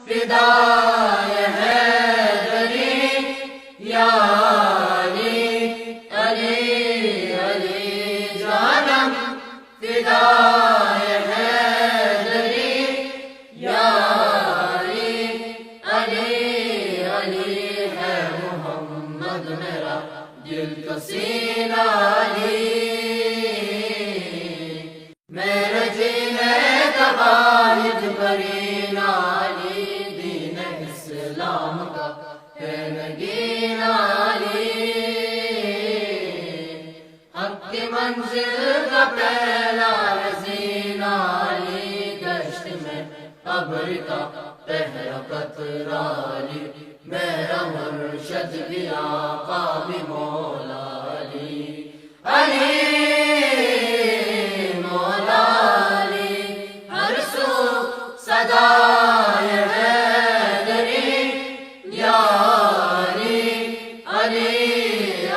فدائے حیدری یا علی علی علی جانم فدائے حیدری یا علی علی علی ہے محمد میرا دل کا سینہ علی میرے جینے کا واحد قرین علی دین اسلام کا ہے نگین علی حق کی منزل کا پہلا رزین علی گشت میں قبر کا پہلا قطرہ علی میرا مرشد بھی آقا بھی مولا علی علی مولا علی ہر سو صدائے حیدری یا علی علی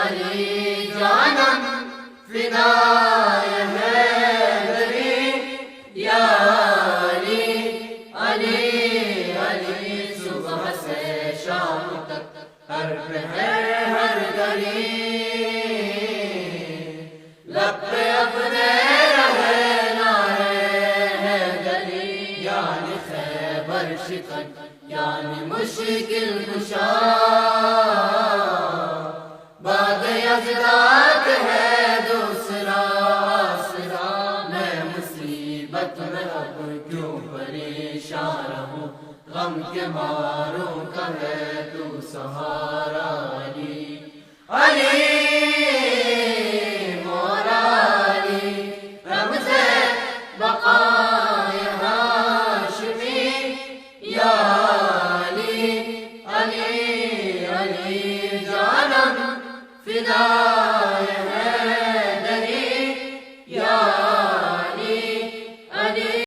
علی جانم فدائے حیدری یا علی علی علی صبح سے شام تک ہر پہر ہر گلی لب پہ اپنے رہے نعرے حیدری یعنی خیبر شکن یعنی مشکل کشا بعد یزداد ہے دوسرا آسرا میں مصیبت میں اب کیوں پریشان رہوں غم کے ماروں کا ہے تو سہارا علی علی مولا علی رمز بقائے ہاشمی یا علی علی علی جانم فدا